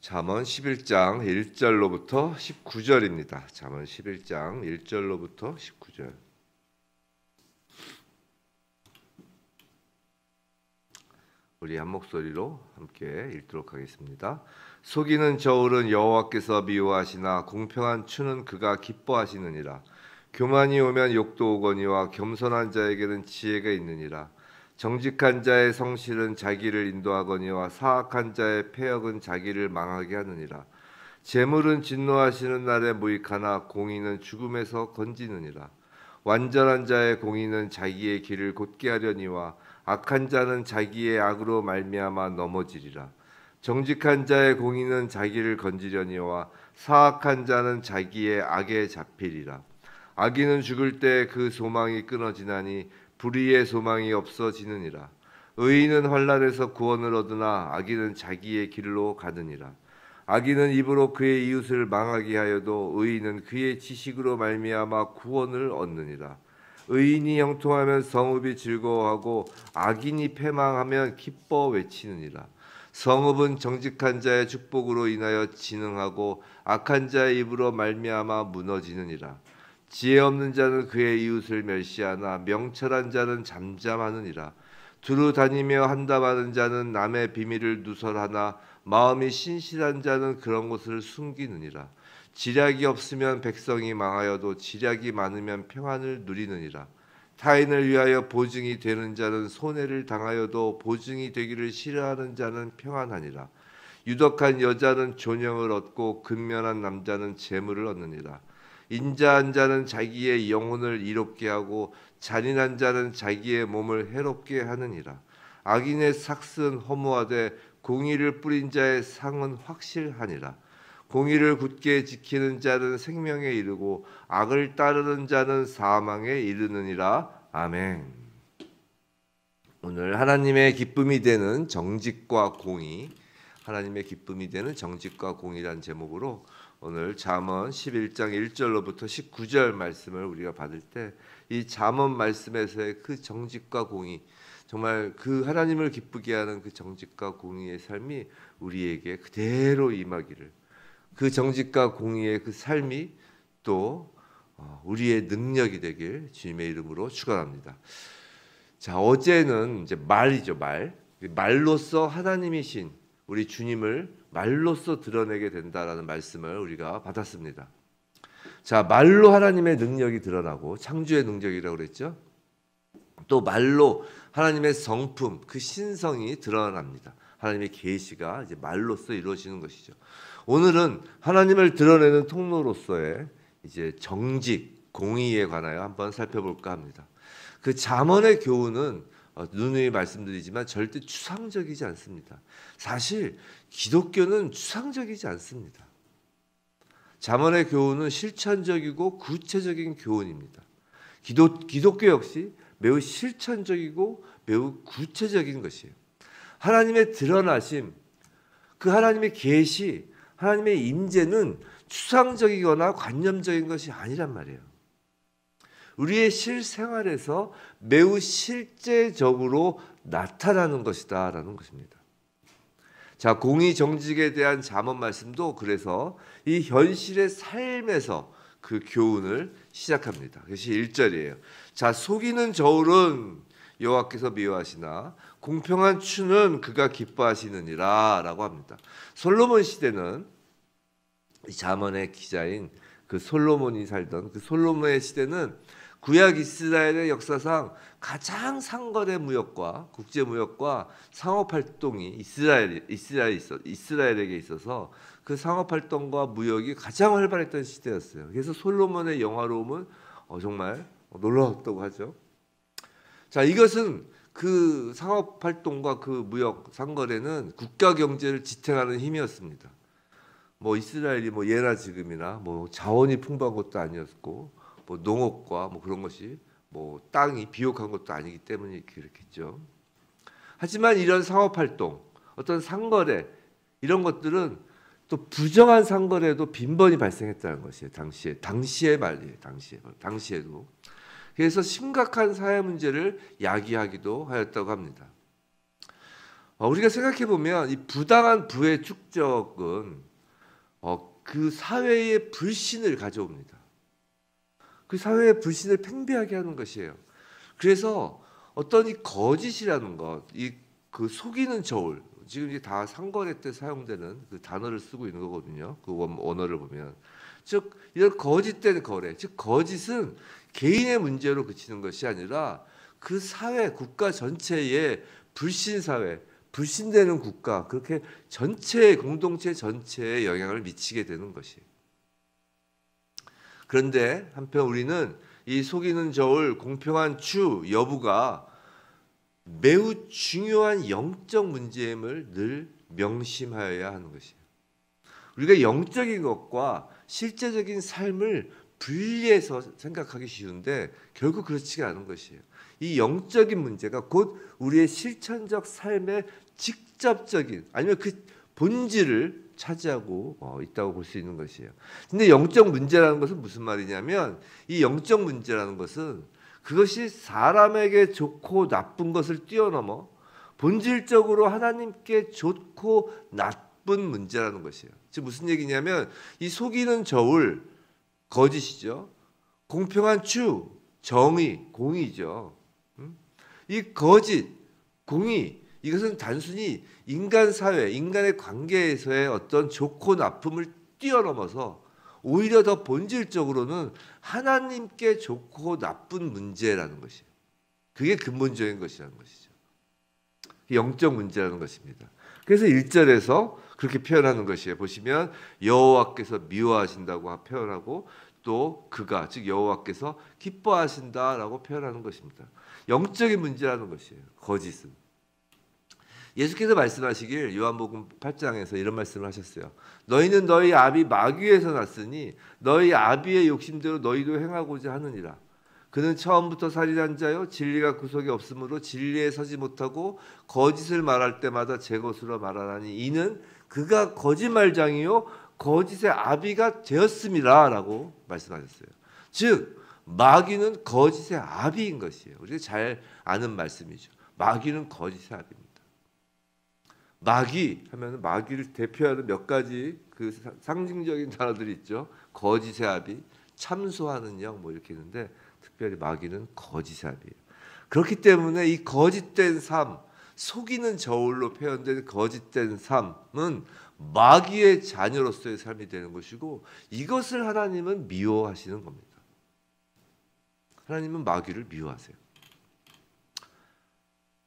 잠언 11장 1절로부터 19절입니다. 잠언 11장 1절로부터 19절. 우리 한 목소리로 함께 읽도록 하겠습니다. 속이는 저울은 여호와께서 미워하시나 공평한 추는 그가 기뻐하시느니라. 교만이 오면 욕도 오거니와 겸손한 자에게는 지혜가 있느니라. 정직한 자의 성실은 자기를 인도하거니와 사악한 자의 패역은 자기를 망하게 하느니라. 재물은 진노하시는 날에 무익하나 공의는 죽음에서 건지느니라. 완전한 자의 공의는 자기의 길을 곧게 하려니와 악한 자는 자기의 악으로 말미암아 넘어지리라. 정직한 자의 공의는 자기를 건지려니와 사악한 자는 자기의 악에 잡히리라. 악인은 죽을 때 그 소망이 끊어지나니 불의의 소망이 없어지느니라. 의인은 환난에서 구원을 얻으나 악인은 자기의 길로 가느니라. 악인은 입으로 그의 이웃을 망하게 하여도 의인은 그의 지식으로 말미암아 구원을 얻느니라. 의인이 형통하면 성읍이 즐거워하고 악인이 패망하면 기뻐 외치느니라. 성읍은 정직한 자의 축복으로 인하여 진흥하고 악한 자의 입으로 말미암아 무너지느니라. 지혜 없는 자는 그의 이웃을 멸시하나 명철한 자는 잠잠하느니라. 두루 다니며 한담하는 자는 남의 비밀을 누설하나 마음이 신실한 자는 그런 것을 숨기느니라. 지략이 없으면 백성이 망하여도 지략이 많으면 평안을 누리느니라. 타인을 위하여 보증이 되는 자는 손해를 당하여도 보증이 되기를 싫어하는 자는 평안하니라. 유덕한 여자는 존영을 얻고 근면한 남자는 재물을 얻느니라. 인자한 자는 자기의 영혼을 이롭게 하고 잔인한 자는 자기의 몸을 해롭게 하느니라. 악인의 삭은 허무하되 공의를 뿌린 자의 상은 확실하니라. 공의를 굳게 지키는 자는 생명에 이르고 악을 따르는 자는 사망에 이르느니라. 아멘. 오늘 하나님의 기쁨이 되는 정직과 공의, 하나님의 기쁨이 되는 정직과 공의라는 제목으로 오늘 잠언 11장 1절로부터 19절 말씀을 우리가 받을 때 이 잠언 말씀에서의 그 정직과 공의, 정말 그 하나님을 기쁘게 하는 그 정직과 공의의 삶이 우리에게 그대로 임하기를, 그 정직과 공의의 그 삶이 또 우리의 능력이 되길 주님의 이름으로 축원합니다. 자, 어제는 이제 말이죠, 말로써 하나님이신 우리 주님을 말로써 드러내게 된다라는 말씀을 우리가 받았습니다. 자, 말로 하나님의 능력이 드러나고 창조의 능력이라고 그랬죠. 또 말로 하나님의 성품, 그 신성이 드러납니다. 하나님의 계시가 이제 말로써 이루어지는 것이죠. 오늘은 하나님을 드러내는 통로로서의 이제 정직, 공의에 관하여 한번 살펴볼까 합니다. 그 잠언의 교훈은 누누이 말씀드리지만 절대 추상적이지 않습니다. 사실 기독교는 추상적이지 않습니다. 잠언의 교훈은 실천적이고 구체적인 교훈입니다. 기독교 역시 매우 실천적이고 매우 구체적인 것이에요. 하나님의 드러나심, 그 하나님의 계시, 하나님의 임재는 추상적이거나 관념적인 것이 아니란 말이에요. 우리의 실생활에서 매우 실제적으로 나타나는 것이다라는 것입니다. 자, 공의 정직에 대한 잠언 말씀도 그래서 이 현실의 삶에서 그 교훈을 시작합니다. 그것이 1절이에요. 자, 속이는 저울은 여호와께서 미워하시나 공평한 추는 그가 기뻐하시느니라 라고 합니다. 솔로몬 시대는 이 잠언의 기자인 그 솔로몬이 살던 그 솔로몬의 시대는 구약 이스라엘의 역사상 가장 상거래 무역과 국제 무역과 상업 활동이 이스라엘에게 있어서 그 상업 활동과 무역이 가장 활발했던 시대였어요. 그래서 솔로몬의 영화로움은 정말 놀라웠다고 하죠. 자, 이것은 그 상업 활동과 그 무역 상거래는 국가 경제를 지탱하는 힘이었습니다. 뭐 이스라엘이 뭐 예나 지금이나 뭐 자원이 풍부한 것도 아니었고 뭐 농업과 뭐 그런 것이 뭐 땅이 비옥한 것도 아니기 때문에 그렇겠죠. 하지만 이런 상업 활동, 어떤 상거래 이런 것들은 또 부정한 상거래도 빈번히 발생했다는 것이에요. 당시의 말이에요. 당시에도. 그래서 심각한 사회 문제를 야기하기도 하였다고 합니다. 우리가 생각해 보면 이 부당한 부의 축적은 그 사회의 불신을 가져옵니다. 그 사회의 불신을 팽배하게 하는 것이에요. 그래서 어떤 이 거짓이라는 것, 이 그 속이는 저울, 지금 이제 다 상거래 때 사용되는 그 단어를 쓰고 있는 거거든요. 그 원어를 보면, 즉 이런 거짓된 거래, 즉 거짓은 개인의 문제로 그치는 것이 아니라 그 사회, 국가 전체의 불신 사회, 불신되는 국가, 그렇게 전체의 공동체 전체에 영향을 미치게 되는 것이에요. 그런데 한편 우리는 이 속이는 저울, 공평한 추 여부가 매우 중요한 영적 문제임을 늘 명심하여야 하는 것이에요. 우리가 영적인 것과 실제적인 삶을 분리해서 생각하기 쉬운데 결국 그렇지가 않은 것이에요. 이 영적인 문제가 곧 우리의 실천적 삶의 직접적인 아니면 그 본질을 차지하고 있다고 볼 수 있는 것이에요. 근데 영적 문제라는 것은 무슨 말이냐면 이 영적 문제라는 것은 그것이 사람에게 좋고 나쁜 것을 뛰어넘어 본질적으로 하나님께 좋고 나쁜 문제라는 것이에요. 즉 무슨 얘기냐면 이 속이는 저울, 거짓이죠. 공평한 추, 정의, 공의죠. 이 거짓, 공의, 이것은 단순히 인간 사회, 인간의 관계에서의 어떤 좋고 나쁨을 뛰어넘어서 오히려 더 본질적으로는 하나님께 좋고 나쁜 문제라는 것이에요. 그게 근본적인 것이라는 것이죠. 영적 문제라는 것입니다. 그래서 1절에서 그렇게 표현하는 것이에요. 보시면 여호와께서 미워하신다고 표현하고 또 그가 즉 여호와께서 기뻐하신다라고 표현하는 것입니다. 영적인 문제라는 것이에요. 거짓은. 예수께서 말씀하시길 요한복음 8장에서 이런 말씀을 하셨어요. 너희는 너희 아비 마귀에서 났으니 너희 아비의 욕심대로 너희도 행하고자 하느니라. 그는 처음부터 살인한 자요 진리가 구속이 없으므로 진리에 서지 못하고 거짓을 말할 때마다 제 것으로 말하나니 이는 그가 거짓말장이요 거짓의 아비가 되었음이라 라고 말씀하셨어요. 즉 마귀는 거짓의 아비인 것이에요. 우리가 잘 아는 말씀이죠. 마귀는 거짓의 아비입니다. 마귀 하면 마귀를 대표하는 몇 가지 그 상징적인 단어들이 있죠. 거짓의 아비, 참소하는 영 뭐 이렇게 있는데 특별히 마귀는 거짓의 아비예요. 그렇기 때문에 이 거짓된 삶, 속이는 저울로 표현된 거짓된 삶은 마귀의 자녀로서의 삶이 되는 것이고 이것을 하나님은 미워하시는 겁니다. 하나님은 마귀를 미워하세요.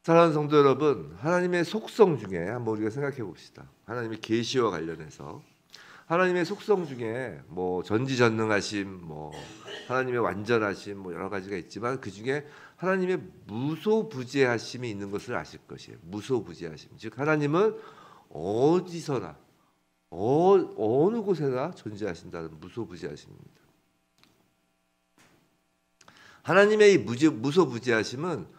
사랑하는 성도 여러분, 하나님의 속성 중에 한번 우리가 생각해 봅시다. 하나님의 계시와 관련해서 하나님의 속성 중에 뭐 전지전능하심, 뭐 하나님의 완전하심, 뭐 여러 가지가 있지만 그 중에 하나님의 무소부재하심이 있는 것을 아실 것이에요. 무소부재하심, 즉 하나님은 어디서나 어느 곳에나 존재하신다는 무소부재하심입니다. 하나님의 이 무소부재하심은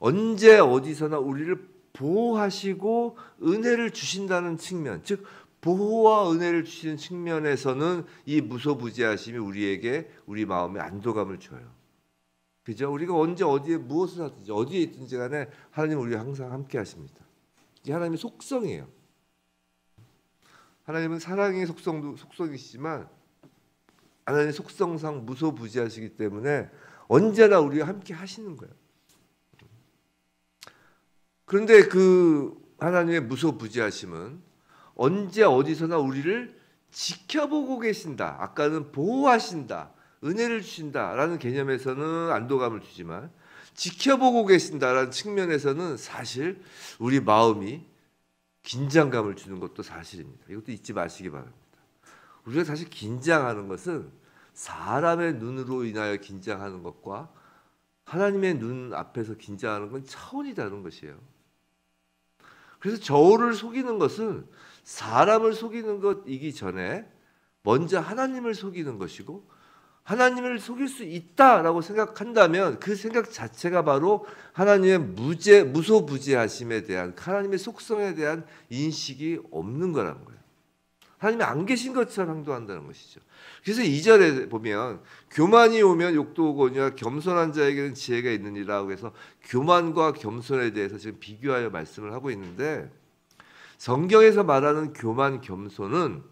언제 어디서나 우리를 보호하시고 은혜를 주신다는 측면, 즉 보호와 은혜를 주시는 측면에서는 이 무소부재하심이 우리에게 우리 마음에 안도감을 줘요. 그죠? 우리가 언제 어디에 무엇을 하든지 어디에 있든지 간에 하나님 우리와 항상 함께 하십니다. 이게 하나님의 속성이에요. 하나님은 사랑의 속성이시지만 하나님의 속성상 무소부재하시기 때문에 언제나 우리와 함께 하시는 거예요. 그런데 그 하나님의 무소부재하심은 언제 어디서나 우리를 지켜보고 계신다. 아까는 보호하신다. 은혜를 주신다라는 개념에서는 안도감을 주지만 지켜보고 계신다라는 측면에서는 사실 우리 마음이 긴장감을 주는 것도 사실입니다. 이것도 잊지 마시기 바랍니다. 우리가 사실 긴장하는 것은 사람의 눈으로 인하여 긴장하는 것과 하나님의 눈 앞에서 긴장하는 건 차원이 다른 것이에요. 그래서 저울을 속이는 것은 사람을 속이는 것이기 전에 먼저 하나님을 속이는 것이고 하나님을 속일 수 있다라고 생각한다면 그 생각 자체가 바로 하나님의 무소부재하심에 대한 하나님의 속성에 대한 인식이 없는 거라는 거예요. 하나님이 안 계신 것처럼 행동한다는 것이죠. 그래서 2절에 보면 교만이 오면 욕도 오거니와 겸손한 자에게는 지혜가 있느니라 해서 교만과 겸손에 대해서 지금 비교하여 말씀을 하고 있는데, 성경에서 말하는 교만 겸손은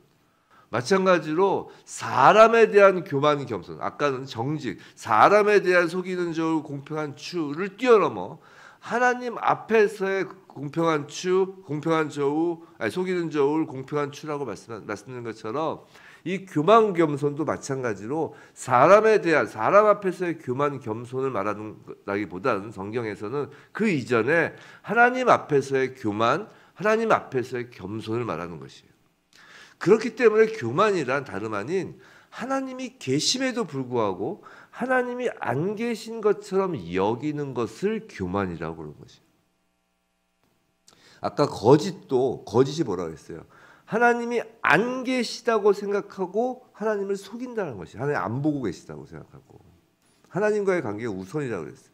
마찬가지로 사람에 대한 교만 겸손, 아까는 정직, 사람에 대한 속이는 저울 공평한 추를 뛰어넘어 하나님 앞에서의 공평한 추, 공평한 저울, 속이는 저울, 공평한 추라고 말씀드린 것처럼 이 교만 겸손도 마찬가지로 사람에 대한, 사람 앞에서의 교만 겸손을 말하는다기보다는 성경에서는 그 이전에 하나님 앞에서의 교만, 하나님 앞에서의 겸손을 말하는 것이에요. 그렇기 때문에 교만이란 다름 아닌 하나님이 계심에도 불구하고 하나님이 안 계신 것처럼 여기는 것을 교만이라고 그러는 것이에요. 아까 거짓이 뭐라고 했어요? 하나님이 안 계시다고 생각하고 하나님을 속인다는 것이, 하나님 안 보고 계시다고 생각하고 하나님과의 관계가 우선이라고 그랬어요.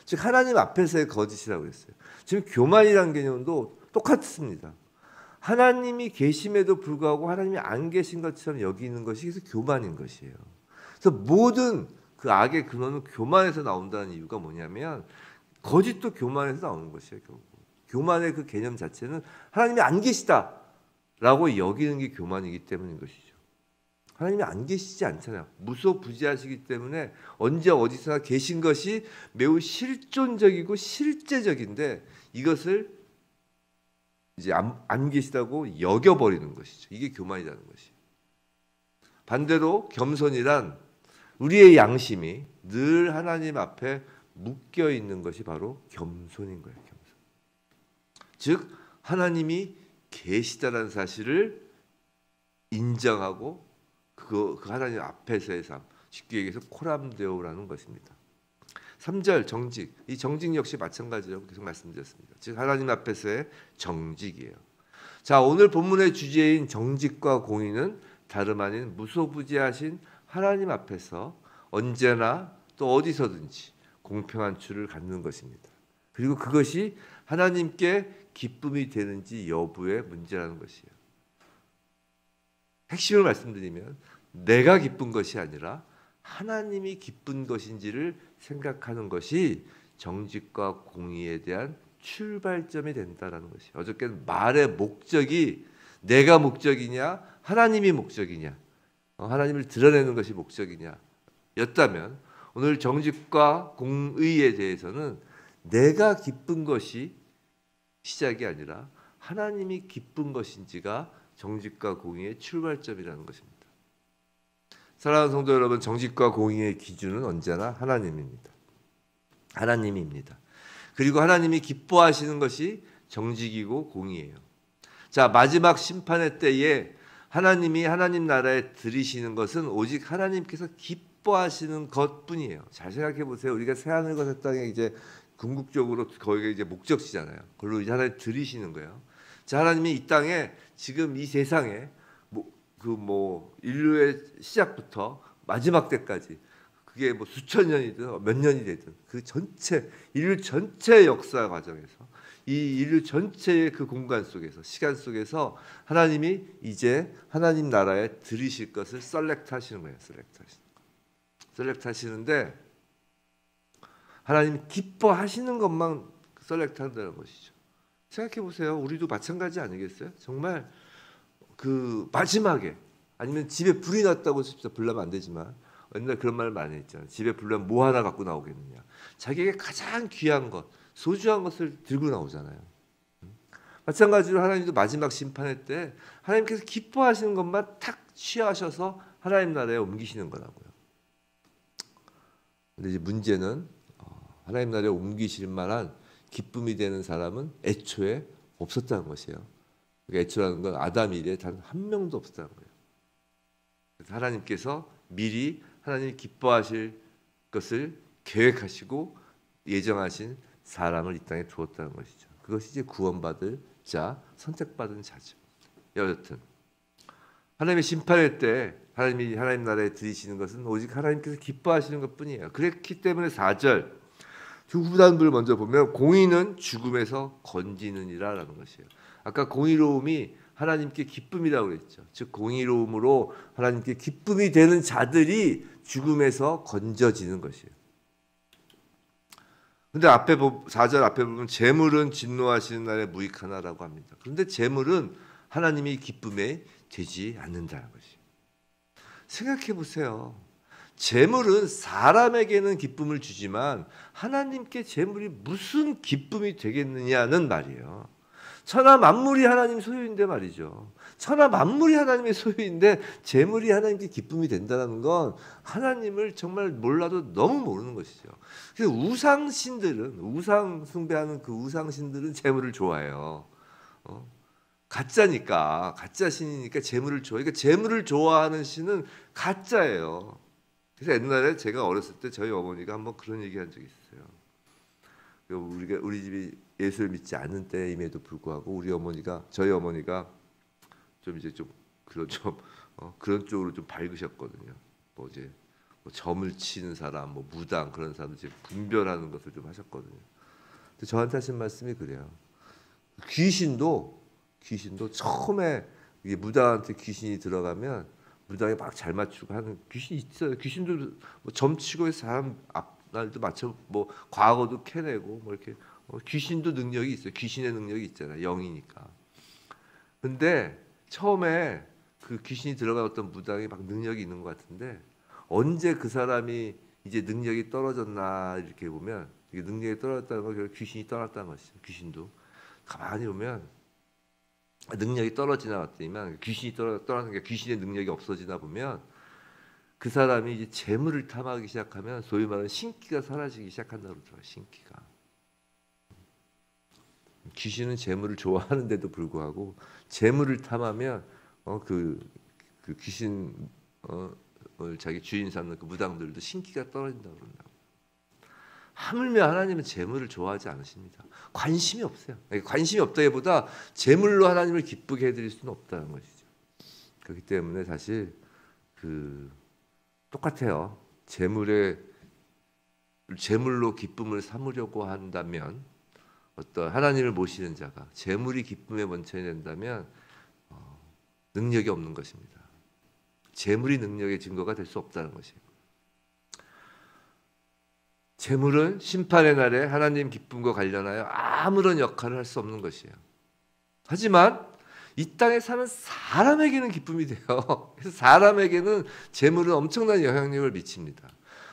즉 하나님 앞에서의 거짓이라고 그랬어요. 지금 교만이라는 개념도 똑같습니다. 하나님이 계심에도 불구하고 하나님이 안 계신 것처럼 여기는 것이 그래서 교만인 것이에요. 그래서 모든 그 악의 근원은 교만에서 나온다는 이유가 뭐냐면 거짓도 교만에서 나오는 것이에요. 결국. 교만의 그 개념 자체는 하나님이 안 계시다라고 여기는 게 교만이기 때문인 것이죠. 하나님이 안 계시지 않잖아요. 무소부지하시기 때문에 언제 어디서나 계신 것이 매우 실존적이고 실제적인데 이것을 이제 안 계시다고 여겨버리는 것이죠. 이게 교만이라는 것이에요. 반대로 겸손이란 우리의 양심이 늘 하나님 앞에 묶여 있는 것이 바로 겸손인 거예요. 겸손. 즉 하나님이 계시다라는 사실을 인정하고 그 하나님 앞에서의 삶, 쉽게 얘기해서 코람데오라는 것입니다. 3절 정직, 이 정직 역시 마찬가지라고 계속 말씀드렸습니다. 즉 하나님 앞에서의 정직이에요. 자, 오늘 본문의 주제인 정직과 공의는 다름 아닌 무소부지하신 하나님 앞에서 언제나 또 어디서든지 공평한 추를 갖는 것입니다. 그리고 그것이 하나님께 기쁨이 되는지 여부의 문제라는 것이에요. 핵심을 말씀드리면 내가 기쁜 것이 아니라 하나님이 기쁜 것인지를 생각하는 것이 정직과 공의에 대한 출발점이 된다라는 것이에요. 어저께는 말의 목적이 내가 목적이냐 하나님이 목적이냐, 하나님을 드러내는 것이 목적이냐 였다면 오늘 정직과 공의에 대해서는 내가 기쁜 것이 시작이 아니라 하나님이 기쁜 것인지가 정직과 공의의 출발점이라는 것입니다. 사랑하는 성도 여러분, 정직과 공의의 기준은 언제나 하나님입니다. 하나님입니다. 그리고 하나님이 기뻐하시는 것이 정직이고 공의예요. 자, 마지막 심판의 때에 하나님이 하나님 나라에 들이시는 것은 오직 하나님께서 기뻐하시는 것뿐이에요. 잘 생각해 보세요. 우리가 새하늘과 새 땅에 이제 궁극적으로 거기가 이제 목적지잖아요. 그걸로 이제 하나님 들이시는 거예요. 자, 하나님이 이 땅에 지금 이 세상에 인류의 시작부터 마지막 때까지 그게 뭐 수천 년이든 몇 년이 되든 그 전체 인류 전체의 역사 과정에서 이 인류 전체의 그 공간 속에서 시간 속에서 하나님이 이제 하나님 나라에 들이실 것을 셀렉트하시는 거예요. 셀렉트하시는데 하나님 기뻐하시는 것만 셀렉트한다는 것이죠. 생각해 보세요. 우리도 마찬가지 아니겠어요? 정말 그 마지막에 아니면 집에 불이 났다고 칩시다. 불 나면 안 되지만 옛날 그런 말을 많이 했잖아요. 집에 불 나면 뭐 하나 갖고 나오겠느냐. 자기에게 가장 귀한 것, 소중한 것을 들고 나오잖아요. 마찬가지로 하나님도 마지막 심판의 때 하나님께서 기뻐하시는 것만 탁 취하셔서 하나님 나라에 옮기시는 거라고요. 근데 이제 문제는 하나님 나라에 옮기실 만한 기쁨이 되는 사람은 애초에 없었다는 것이에요. 애초라는 건 아담 이래 단 한 명도 없었다는 거예요. 그래서 하나님께서 미리 하나님이 기뻐하실 것을 계획하시고 예정하신 사람을 이 땅에 두었다는 것이죠. 그것이 이제 구원받을 자, 선택받은 자죠. 여하튼 하나님의 심판할 때 하나님이 하나님 나라에 들이시는 것은 오직 하나님께서 기뻐하시는 것뿐이에요. 그렇기 때문에 4절 후반부를 먼저 보면 공의는 죽음에서 건지느니라라는 것이에요. 아까 공의로움이 하나님께 기쁨이라고 그랬죠. 즉 공의로움으로 하나님께 기쁨이 되는 자들이 죽음에서 건져지는 것이에요. 근데 앞에 4절 앞에 보면 재물은 진노하시는 날에 무익하나라고 합니다. 그런데 재물은 하나님의 기쁨에 되지 않는다는 것이에요. 생각해 보세요. 재물은 사람에게는 기쁨을 주지만 하나님께 재물이 무슨 기쁨이 되겠느냐는 말이에요. 천하 만물이 하나님 소유인데 말이죠. 천하 만물이 하나님의 소유인데 재물이 하나님께 기쁨이 된다는 건 하나님을 정말 몰라도 너무 모르는 것이죠. 그래서 우상신들은 우상 숭배하는 그 우상신들은 재물을 좋아해요. 가짜니까 가짜 신이니까 재물을 좋아해. 그러니까 재물을 좋아하는 신은 가짜예요. 그래서 옛날에 제가 어렸을 때 저희 어머니가 한번 그런 얘기한 적이 있어요. 우리 집이 예수를 믿지 않는 때임에도 불구하고 저희 어머니가 좀 이제 좀 그런 쪽으로 좀 밝으셨거든요. 뭐 이제 뭐 점을 치는 사람, 뭐 무당 그런 사람들 이제 분별하는 것을 좀 하셨거든요. 근데 저한테 하신 말씀이 그래요. 귀신도 처음에 이게 무당한테 귀신이 들어가면 무당이 막 잘 맞추고 하는 귀신이 있어요. 귀신도 뭐 점치고 사람 앞날도 맞춰 뭐 과거도 캐내고 뭐 이렇게 귀신도 능력이 있어요. 귀신의 능력이 있잖아요. 영이니까. 근데 처음에 그 귀신이 들어간 어떤 무당이 막 능력이 있는 것 같은데 언제 그 사람이 이제 능력이 떨어졌나 이렇게 보면 이게 능력이 떨어졌다는 건 귀신이 떠났다는 것이죠. 귀신도 가만히 보면 능력이 떨어지나 봤더니만 귀신이 떠나는 게 귀신의 능력이 없어지나 보면 그 사람이 이제 재물을 탐하기 시작하면 소위 말하는 신기가 사라지기 시작한다고 그러더라고요. 신기가. 귀신은 재물을 좋아하는데도 불구하고 재물을 탐하면 그 귀신 자기 주인 삼는 그 무당들도 신기가 떨어진다고 그런다고. 하물며 하나님은 재물을 좋아하지 않으십니다. 관심이 없어요. 관심이 없다기보다 재물로 하나님을 기쁘게 해드릴 수는 없다는 것이죠. 그렇기 때문에 사실 똑같아요. 재물로 기쁨을 삼으려고 한다면 어떤 하나님을 모시는 자가 재물이 기쁨의 원천이 된다면 능력이 없는 것입니다. 재물이 능력의 증거가 될 수 없다는 것이에요. 재물은 심판의 날에 하나님 기쁨과 관련하여 아무런 역할을 할 수 없는 것이에요. 하지만 이 땅에 사는 사람에게는 기쁨이 돼요. 그래서 사람에게는 재물은 엄청난 영향력을 미칩니다.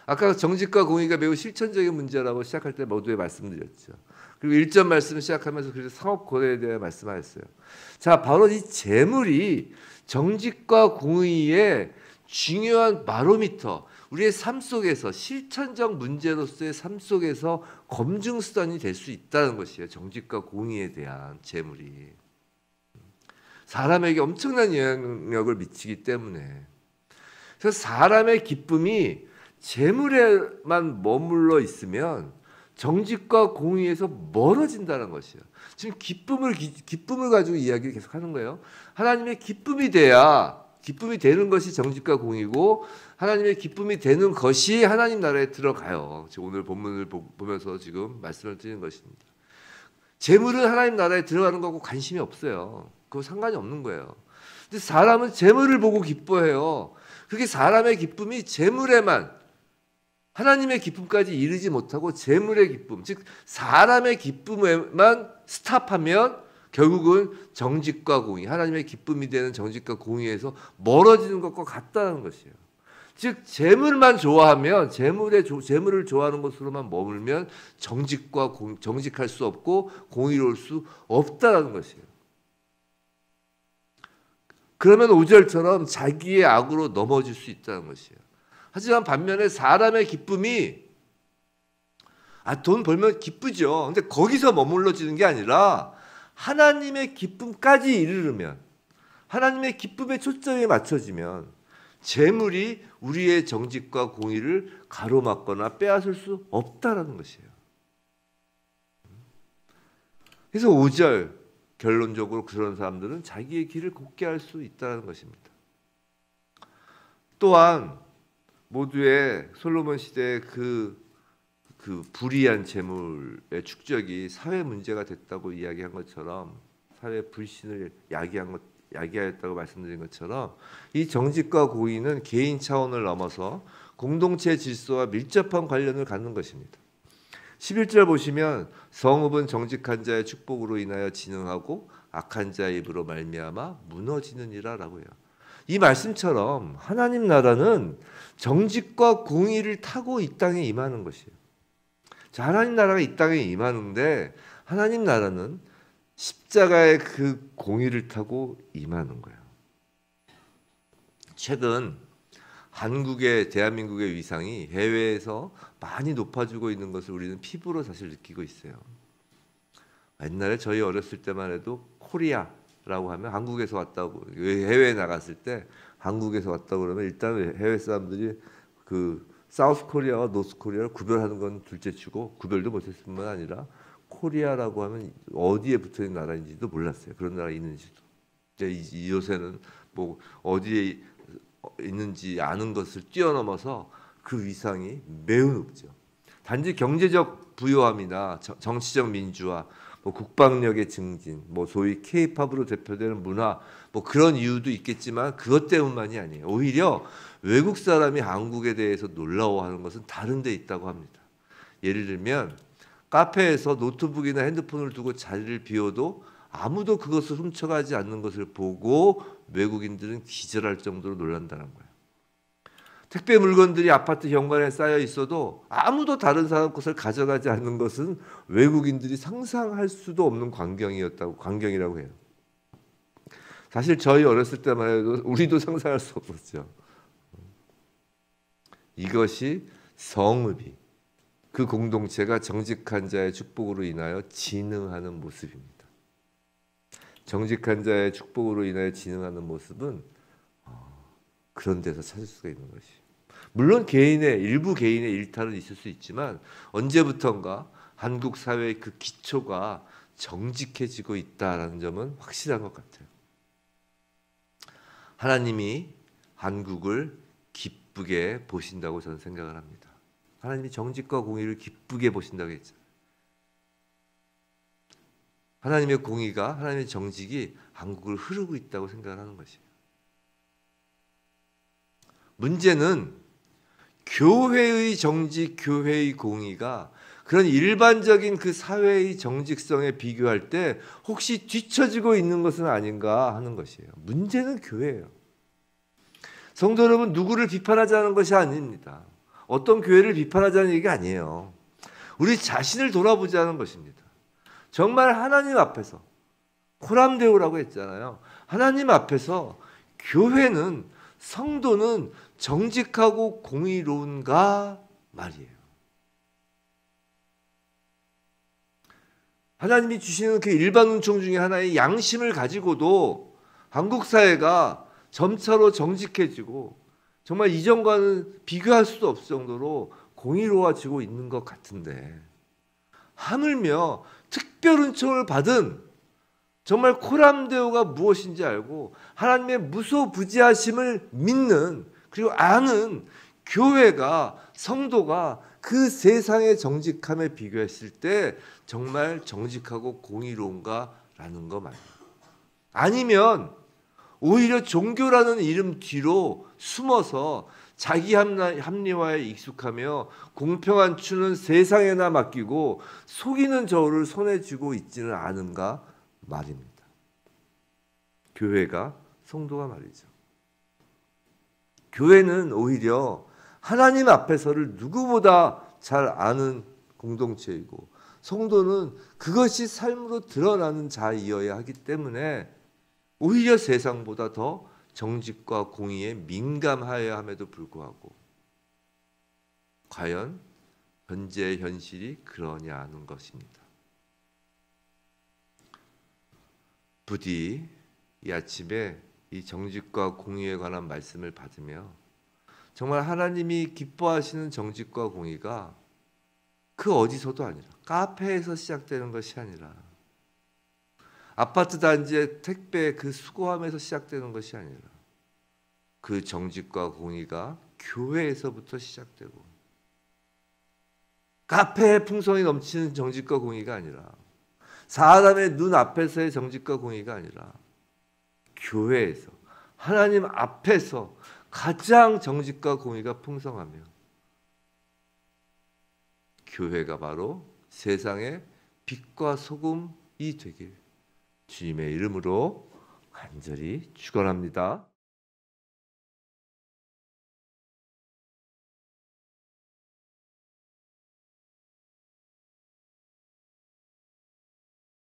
아까 정직과 공의가 매우 실천적인 문제라고 시작할 때 모두에 말씀드렸죠. 그리고 1절 말씀을 시작하면서 그래서 상업고래에 대해 말씀하셨어요. 자, 바로 이 재물이 정직과 공의의 중요한 바로미터, 우리의 삶 속에서 실천적 문제로서의 삶 속에서 검증 수단이 될 수 있다는 것이에요. 정직과 공의에 대한 재물이 사람에게 엄청난 영향력을 미치기 때문에 그래서 사람의 기쁨이 재물에만 머물러 있으면 정직과 공의에서 멀어진다는 것이에요. 지금 기쁨을 가지고 이야기를 계속하는 거예요. 하나님의 기쁨이 돼야 기쁨이 되는 것이 정직과 공의고 하나님의 기쁨이 되는 것이 하나님 나라에 들어가요. 지금 오늘 본문을 보면서 지금 말씀을 드리는 것입니다. 재물은 하나님 나라에 들어가는 거고 관심이 없어요. 그거 상관이 없는 거예요. 근데 사람은 재물을 보고 기뻐해요. 그게 사람의 기쁨이 재물에만 하나님의 기쁨까지 이르지 못하고 재물의 기쁨, 즉 사람의 기쁨에만 스탑하면 결국은 정직과 공의, 하나님의 기쁨이 되는 정직과 공의에서 멀어지는 것과 같다는 것이에요. 즉 재물만 좋아하면 재물을 좋아하는 것으로만 머물면 정직할 수 없고 공의로울 수 없다라는 것이에요. 그러면 5절처럼 자기의 악으로 넘어질 수 있다는 것이에요. 하지만 반면에 사람의 기쁨이 돈 벌면 기쁘죠. 근데 거기서 머물러지는 게 아니라 하나님의 기쁨까지 이르르면 하나님의 기쁨에 초점이 맞춰지면 재물이 우리의 정직과 공의를 가로막거나 빼앗을 수 없다라는 것이에요. 그래서 5절 결론적으로 그런 사람들은 자기의 길을 곱게 할 수 있다는 것입니다. 또한 모두의 솔로몬 시대의 그 그 불이한 재물의 축적이 사회 문제가 됐다고 이야기한 것처럼 사회 불신을 야기하였다고 말씀드린 것처럼 이 정직과 공의는 개인 차원을 넘어서 공동체 질서와 밀접한 관련을 갖는 것입니다. 11절 보시면 성읍은 정직한 자의 축복으로 인하여 진흥하고 악한 자의 입으로 말미암아 무너지느니라 라고 해요. 이 말씀처럼 하나님 나라는 정직과 공의를 타고 이 땅에 임하는 것이에요. 자, 하나님 나라가 이 땅에 임하는데 하나님 나라는 십자가의 그 공의를 타고 임하는 거예요. 최근 대한민국의 위상이 해외에서 많이 높아지고 있는 것을 우리는 피부로 사실 느끼고 있어요. 옛날에 저희 어렸을 때만 해도 코리아라고 하면 한국에서 왔다고, 해외에 나갔을 때 한국에서 왔다고 그러면 일단 해외 사람들이 그 사우스 코리아와 노스 코리아를 구별하는 건 둘째치고 구별도 못했을 뿐만 아니라 코리아라고 하면 어디에 붙어있는 나라인지도 몰랐어요. 그런 나라가 있는지도. 요새는 뭐 어디에 있는지 아는 것을 뛰어넘어서 그 위상이 매우 높죠. 단지 경제적 부요함이나 정치적 민주화, 뭐 국방력의 증진, 뭐 소위 K-팝으로 대표되는 문화, 뭐 그런 이유도 있겠지만 그것 때문만이 아니에요. 오히려 외국 사람이 한국에 대해서 놀라워하는 것은 다른 데 있다고 합니다. 예를 들면 카페에서 노트북이나 핸드폰을 두고 자리를 비워도 아무도 그것을 훔쳐가지 않는 것을 보고 외국인들은 기절할 정도로 놀란다는 거예요. 택배 물건들이 아파트 현관에 쌓여 있어도 아무도 다른 사람 것을 가져가지 않는 것은 외국인들이 상상할 수도 없는 광경이라고 해요. 사실 저희 어렸을 때만 해도 우리도 상상할 수 없었죠. 이것이 성읍이 그 공동체가 정직한 자의 축복으로 인하여 진흥하는 모습입니다. 정직한 자의 축복으로 인하여 진흥하는 모습은 그런 데서 찾을 수가 있는 것이. 물론 일부 개인의 일탈은 있을 수 있지만 언제부턴가 한국 사회의 그 기초가 정직해지고 있다라는 점은 확실한 것 같아요. 하나님이 한국을 기쁘게 보신다고 저는 생각을 합니다. 하나님이 정직과 공의를 기쁘게 보신다고 했잖아요. 하나님의 공의가, 하나님의 정직이 한국을 흐르고 있다고 생각을 하는 것이에요. 문제는 교회의 정직, 교회의 공의가 그런 일반적인 그 사회의 정직성에 비교할 때 혹시 뒤처지고 있는 것은 아닌가 하는 것이에요. 문제는 교회예요. 성도 여러분, 누구를 비판하자는 것이 아닙니다. 어떤 교회를 비판하자는 얘기가 아니에요. 우리 자신을 돌아보자는 것입니다. 정말 하나님 앞에서 코람데오라고 했잖아요. 하나님 앞에서 교회는, 성도는 정직하고 공의로운가 말이에요. 하나님이 주시는 그 일반 은총 중에 하나의 양심을 가지고도 한국 사회가 점차로 정직해지고 정말 이전과는 비교할 수도 없을 정도로 공의로워지고 있는 것 같은데, 하물며 특별 은총을 받은 정말 코람데오가 무엇인지 알고 하나님의 무소부지하심을 믿는, 그리고 아는 교회가, 성도가 그 세상의 정직함에 비교했을 때 정말 정직하고 공의로운가라는 거 말이에요. 아니면 오히려 종교라는 이름 뒤로 숨어서 자기 합리화에 익숙하며 공평한 추는 세상에나 맡기고 속이는 저울을 손에 쥐고 있지는 않은가 말입니다. 교회가, 성도가 말이죠. 교회는 오히려 하나님 앞에서를 누구보다 잘 아는 공동체이고, 성도는 그것이 삶으로 드러나는 자이어야 하기 때문에 오히려 세상보다 더 정직과 공의에 민감하여야 함에도 불구하고 과연 현재의 현실이 그러냐는 것입니다. 부디 이 아침에 이 정직과 공의에 관한 말씀을 받으며 정말 하나님이 기뻐하시는 정직과 공의가 그 어디서도 아니라, 카페에서 시작되는 것이 아니라, 아파트 단지의 택배 그 수거함에서 시작되는 것이 아니라, 그 정직과 공의가 교회에서부터 시작되고 카페에 풍성이 넘치는 정직과 공의가 아니라 사람의 눈 앞에서의 정직과 공의가 아니라 교회에서 하나님 앞에서 가장 정직과 공의가 풍성하며 교회가 바로 세상의 빛과 소금이 되길 주님의 이름으로 간절히 축원합니다.